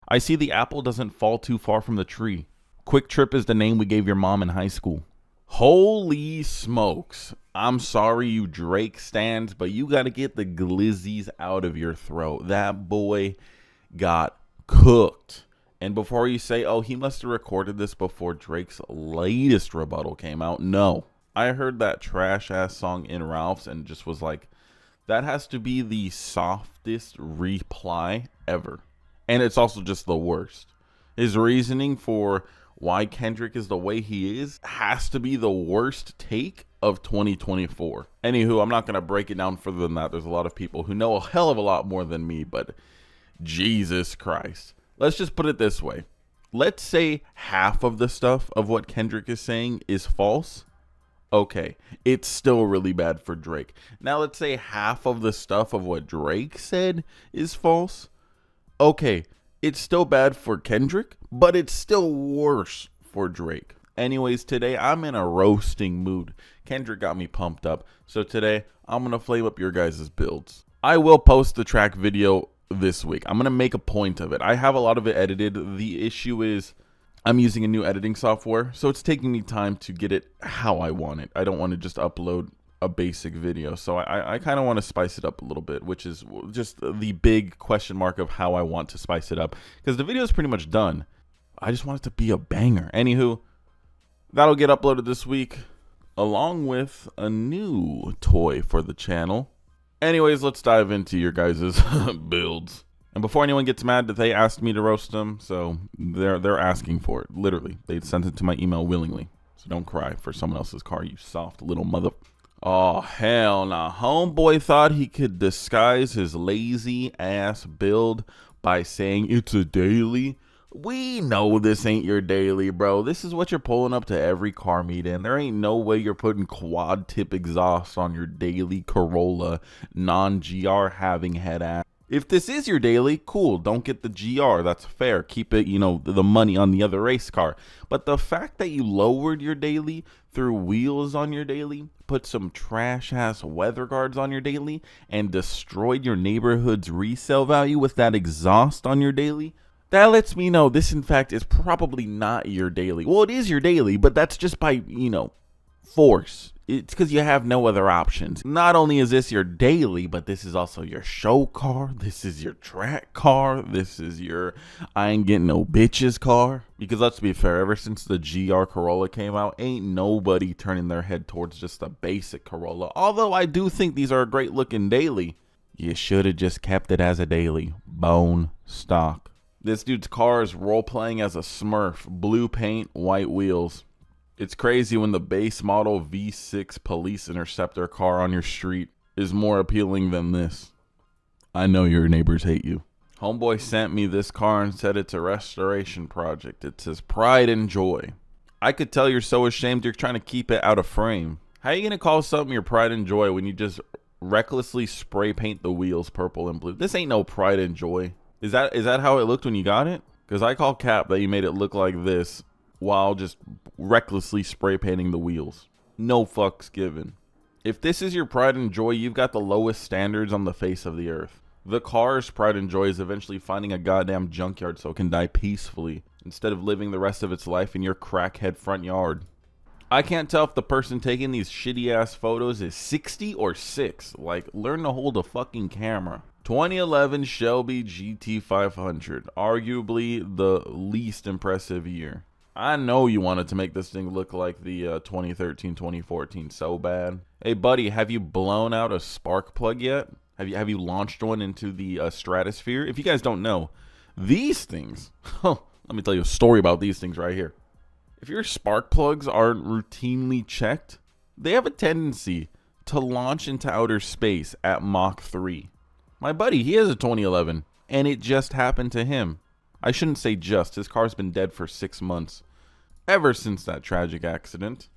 I see the apple doesn't fall too far from the tree. Quick Trip is the name we gave your mom in high school. Holy smokes. I'm sorry, you Drake stands, but you got to get the glizzies out of your throat. That boy got cooked. And before you say, oh, he must have recorded this before Drake's latest rebuttal came out. No. I heard that trash ass song in Ralph's and just was like, that has to be the softest reply ever. And it's also just the worst. His reasoning for why Kendrick is the way he is has to be the worst take of 2024. Anywho, I'm not going to break it down further than that. There's a lot of people who know a hell of a lot more than me, but Jesus Christ. Let's just put it this way. Let's say half of the stuff of what Kendrick is saying is false. Okay, it's still really bad for Drake. Now let's say half of the stuff of what Drake said is false. Okay, it's still bad for Kendrick, but it's still worse for Drake. Anyways, today I'm in a roasting mood. Kendrick got me pumped up. So today I'm going to flame up your guys' builds. I will post the track video this week. I'm going to make a point of it. I have a lot of it edited. The issue is I'm using a new editing software, so it's taking me time to get it how I want it. I don't want to just upload a basic video, so I kind of want to spice it up a little bit, which is just the big question mark of how I want to spice it up, because the video is pretty much done. I just want it to be a banger. Anywho, that'll get uploaded this week, along with a new toy for the channel. Anyways, let's dive into your guys' builds. And before anyone gets mad that they asked me to roast them, so they're asking for it. Literally, they sent it to my email willingly. So don't cry for someone else's car, you soft little mother. Oh, hell nah. Homeboy thought he could disguise his lazy ass build by saying it's a daily. We know this ain't your daily, bro. This is what you're pulling up to every car meet in. There ain't no way you're putting quad tip exhaust on your daily Corolla non-GR having head ass. If this is your daily, cool, don't get the GR, that's fair. Keep it, the money on the other race car. But the fact that you lowered your daily, threw wheels on your daily, put some trash-ass weather guards on your daily, and destroyed your neighborhood's resale value with that exhaust on your daily, that lets me know this, in fact, is probably not your daily. Well, it is your daily, but that's just by, force. It's because you have no other options. Not only is this your daily, but this is also your show car. This is your track car. This is your I ain't getting no bitches car. Because let's be fair, ever since the GR Corolla came out, ain't nobody turning their head towards just a basic Corolla. Although I do think these are a great looking daily. You should have just kept it as a daily. Bone stock. This dude's car is role playing as a Smurf. Blue paint, white wheels. It's crazy when the base model V6 police interceptor car on your street is more appealing than this. I know your neighbors hate you. Homeboy sent me this car and said it's a restoration project. It says pride and joy. I could tell you're so ashamed you're trying to keep it out of frame. How are you going to call something your pride and joy when you just recklessly spray paint the wheels purple and blue? This ain't no pride and joy. Is that how it looked when you got it? Because I call cap that you made it look like this while just recklessly spray painting the wheels. No fucks given. If this is your pride and joy, you've got the lowest standards on the face of the earth. The car's pride and joy is eventually finding a goddamn junkyard so it can die peacefully instead of living the rest of its life in your crackhead front yard. I can't tell if the person taking these shitty ass photos is 60 or 6. Like, learn to hold a fucking camera. 2011 Shelby GT500, arguably the least impressive year. I know you wanted to make this thing look like the 2013-2014 so bad. Hey buddy, have you blown out a spark plug yet? Have you launched one into the stratosphere? If you guys don't know, these things, let me tell you a story about these things right here. If your spark plugs aren't routinely checked, they have a tendency to launch into outer space at Mach 3. My buddy, he has a 2011, and it just happened to him. I shouldn't say just, his car's been dead for 6 months. Ever since that tragic accident.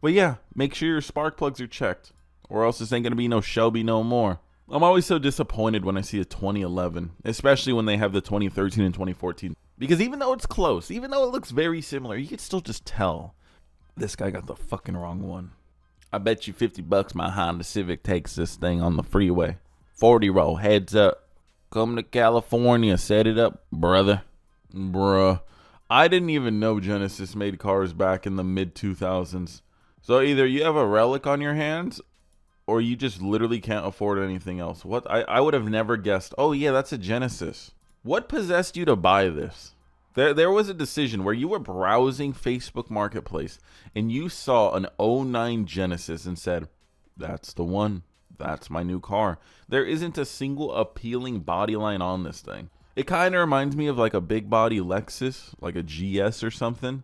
But yeah, make sure your spark plugs are checked, or else this ain't gonna be no Shelby no more. I'm always so disappointed when I see a 2011, especially when they have the 2013 and 2014. Because even though it's close, even though it looks very similar, you can still just tell this guy got the fucking wrong one. I bet you $50 my Honda Civic takes this thing on the freeway. 40 roll, heads up. Come to California, set it up, brother. Bruh. I didn't even know Genesis made cars back in the mid 2000s. So either you have a relic on your hands or you just literally can't afford anything else. What? I would have never guessed. Oh yeah, that's a Genesis. What possessed you to buy this? There was a decision where you were browsing Facebook Marketplace and you saw an '09 Genesis and said, that's the one. That's my new car. There isn't a single appealing body line on this thing. It kind of reminds me of like a big body Lexus, like a GS or something.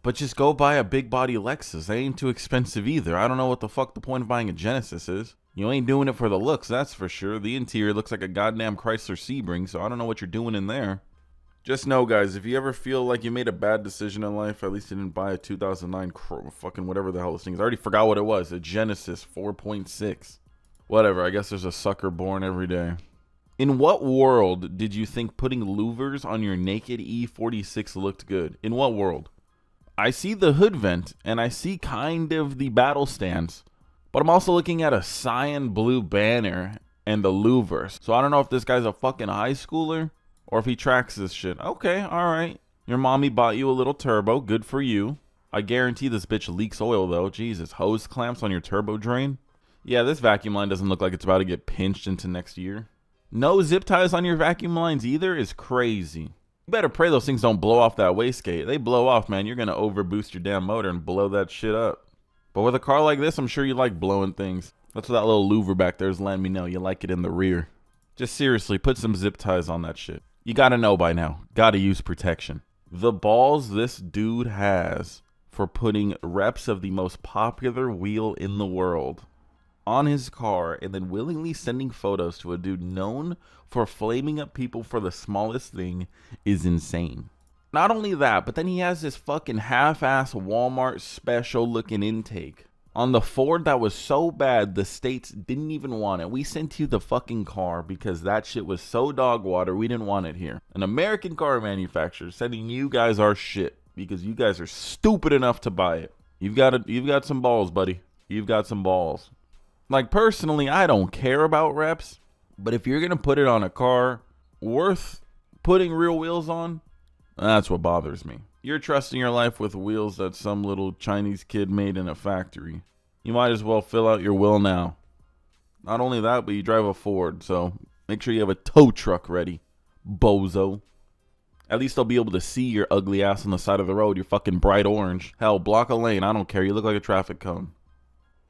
But just go buy a big body Lexus. They ain't too expensive either. I don't know what the fuck the point of buying a Genesis is. You ain't doing it for the looks, that's for sure. The interior looks like a goddamn Chrysler Sebring, so I don't know what you're doing in there. Just know, guys, if you ever feel like you made a bad decision in life, at least you didn't buy a 2009 fucking whatever the hell this thing is. I already forgot what it was. A Genesis 4.6. Whatever, I guess there's a sucker born every day. In what world did you think putting louvers on your naked E46 looked good? In what world? I see the hood vent, and I see kind of the battle stance, but I'm also looking at a cyan blue banner and the louvers. So I don't know if this guy's a fucking high schooler or if he tracks this shit. Okay, alright. Your mommy bought you a little turbo. Good for you. I guarantee this bitch leaks oil, though. Jesus, hose clamps on your turbo drain? Yeah, this vacuum line doesn't look like it's about to get pinched into next year. No zip ties on your vacuum lines either is crazy. You better pray those things don't blow off that wastegate. They blow off, man. You're going to overboost your damn motor and blow that shit up. But with a car like this, I'm sure you like blowing things. That's what that little louver back there is letting me know. You like it in the rear. Just seriously, put some zip ties on that shit. You got to know by now. Got to use protection. The balls this dude has for putting reps of the most popular wheel in the world on his car and then willingly sending photos to a dude known for flaming up people for the smallest thing is insane. Not only that, but then he has this fucking half-ass Walmart special looking intake on the Ford that was so bad the states didn't even want it. We sent you the fucking car because that shit was so dog water we didn't want it here. An American car manufacturer sending you guys our shit because you guys are stupid enough to buy it. You've got some balls, buddy. You've got some balls. Like, personally, I don't care about reps, but if you're going to put it on a car worth putting real wheels on, that's what bothers me. You're trusting your life with wheels that some little Chinese kid made in a factory. You might as well fill out your will now. Not only that, but you drive a Ford, so make sure you have a tow truck ready, bozo. At least they'll be able to see your ugly ass on the side of the road. You're fucking bright orange. Hell, block a lane. I don't care. You look like a traffic cone.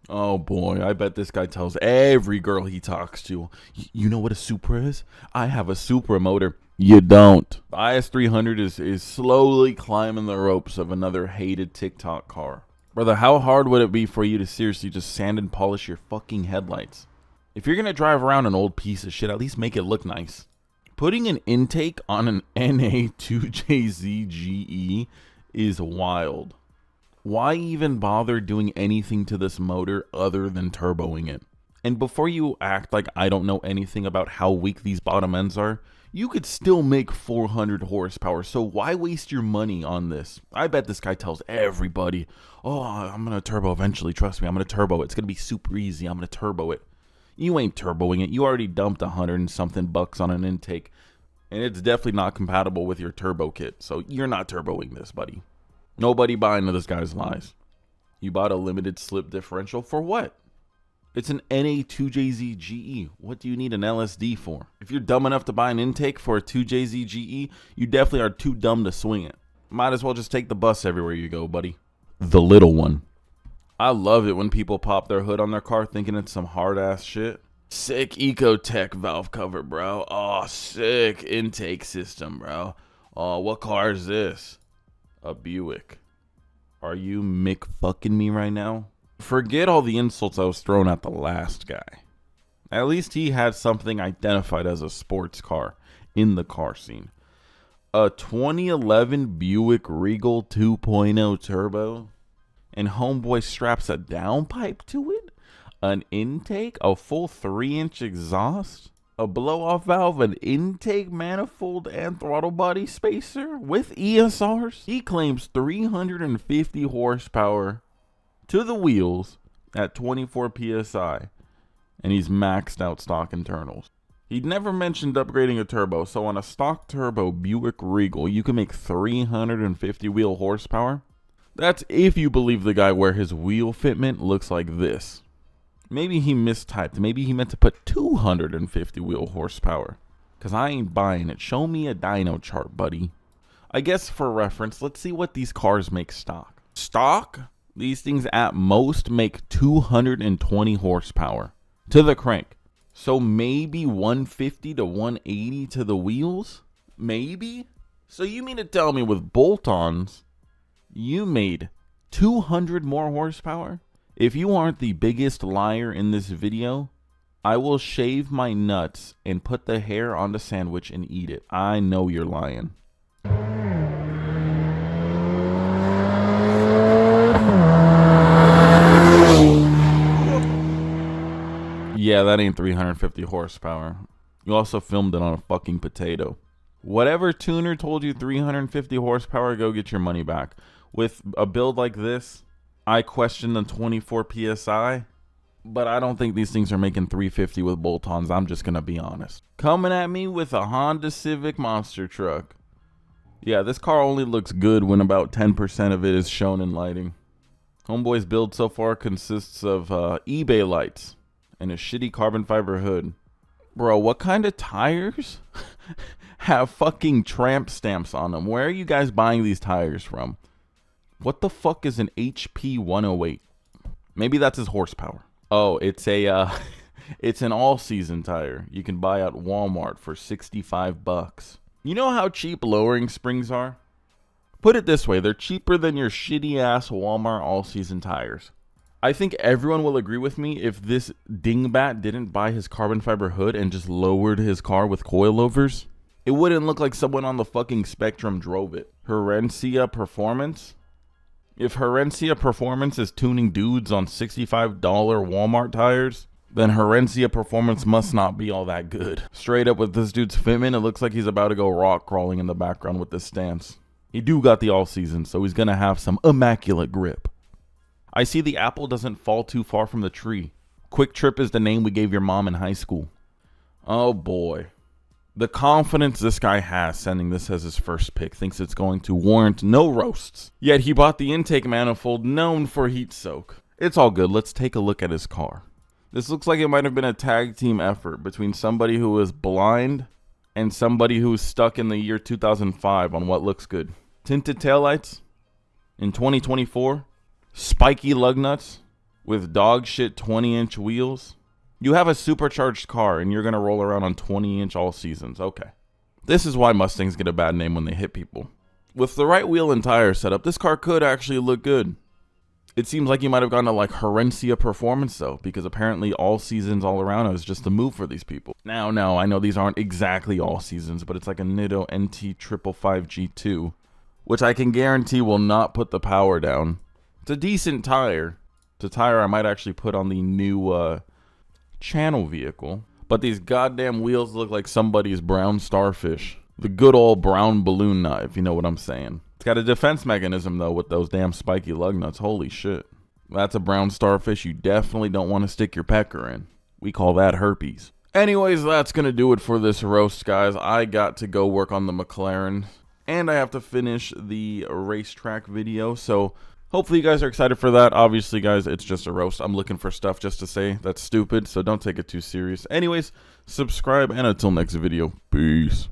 Oh boy, I bet this guy tells every girl he talks to, you know what a Supra is? I have a Supra motor. You don't. The IS300 is slowly climbing the ropes of another hated TikTok car. Brother, how hard would it be for you to seriously just sand and polish your fucking headlights? If you're going to drive around an old piece of shit, at least make it look nice. Putting an intake on an NA2JZGE is wild. Why even bother doing anything to this motor other than turboing it? And before you act like I don't know anything about how weak these bottom ends are, you could still make 400 horsepower, so why waste your money on this? I bet this guy tells everybody, oh, I'm going to turbo eventually, trust me, I'm going to turbo it. It's going to be super easy, I'm going to turbo it. You ain't turboing it. You already dumped 100 and something bucks on an intake, and it's definitely not compatible with your turbo kit, so you're not turboing this, buddy. Nobody buying into this guy's lies. You bought a limited slip differential for what? It's an NA2JZGE. What do you need an LSD for? If you're dumb enough to buy an intake for a 2JZGE, you definitely are too dumb to swing it. Might as well just take the bus everywhere you go, buddy. The little one. I love it when people pop their hood on their car thinking it's some hard-ass shit. Sick Ecotech valve cover, bro. Oh, sick intake system, bro. Oh, what car is this? A Buick. Are you Mick fucking me right now? Forget all the insults I was throwing at the last guy. At least he had something identified as a sports car in the car scene. A 2011 Buick Regal 2.0 turbo, and homeboy straps a downpipe to it, an intake, a full 3-inch exhaust, a blow-off valve, an intake manifold, and throttle body spacer with ESRs. He claims 350 horsepower to the wheels at 24 PSI, and he's maxed out stock internals. He never mentioned upgrading a turbo, so on a stock turbo Buick Regal, you can make 350 wheel horsepower. That's if you believe the guy where his wheel fitment looks like this. Maybe he mistyped. Maybe he meant to put 250 wheel horsepower. Because I ain't buying it. Show me a dyno chart, buddy. I guess for reference, let's see what these cars make stock. Stock? These things at most make 220 horsepower to the crank. So maybe 150 to 180 to the wheels? Maybe? So you mean to tell me with bolt-ons, you made 200 more horsepower? If you aren't the biggest liar in this video, I will shave my nuts and put the hair on the sandwich and eat it. I know you're lying. Yeah, that ain't 350 horsepower. You also filmed it on a fucking potato. Whatever tuner told you 350 horsepower, go get your money back. With a build like this, I question the 24 PSI, but I don't think these things are making 350 with bolt-ons. I'm just going to be honest. Coming at me with a Honda Civic monster truck. Yeah, this car only looks good when about 10% of it is shown in lighting. Homeboy's build so far consists of eBay lights and a shitty carbon fiber hood. Bro, what kind of tires have fucking tramp stamps on them? Where are you guys buying these tires from? What the fuck is an HP 108? Maybe that's his horsepower. Oh, it's a it's an all-season tire you can buy at Walmart for 65 bucks. You know how cheap lowering springs are? Put it this way, they're cheaper than your shitty-ass Walmart all-season tires. I think everyone will agree with me if this dingbat didn't buy his carbon fiber hood and just lowered his car with coilovers. It wouldn't look like someone on the fucking spectrum drove it. Herencia Performance? If Herencia Performance is tuning dudes on $65 Walmart tires, then Herencia Performance must not be all that good. Straight up with this dude's fitment, it looks like he's about to go rock crawling in the background with this stance. He do got the all season, so he's gonna have some immaculate grip. I see the apple doesn't fall too far from the tree. Quick Trip is the name we gave your mom in high school. Oh boy. The confidence this guy has sending this as his first pick, thinks it's going to warrant no roasts. Yet he bought the intake manifold known for heat soak. It's all good. Let's take a look at his car. This looks like it might have been a tag team effort between somebody who is blind and somebody who's stuck in the year 2005 on what looks good. Tinted taillights in 2024. Spiky lug nuts with dog shit 20-inch wheels. You have a supercharged car and you're going to roll around on 20-inch all seasons. Okay. This is why Mustangs get a bad name when they hit people. With the right wheel and tire setup, this car could actually look good. It seems like you might have gone to like Herencia Performance though, because apparently all seasons all around is just the move for these people. Now, no, I know these aren't exactly all seasons, but it's like a Nitto NT 555 G2, which I can guarantee will not put the power down. It's a decent tire. It's a tire I might actually put on the new channel vehicle. But these goddamn wheels look like somebody's brown starfish. The good old brown balloon nut, if you know what I'm saying. It's got a defense mechanism, though, with those damn spiky lug nuts. Holy shit. That's a brown starfish you definitely don't want to stick your pecker in. We call that herpes. Anyways, that's going to do it for this roast, guys. I got to go work on the McLaren. And I have to finish the racetrack video, so hopefully you guys are excited for that. Obviously, guys, it's just a roast. I'm looking for stuff just to say that's stupid, so don't take it too serious. Anyways, subscribe, and until next video, peace.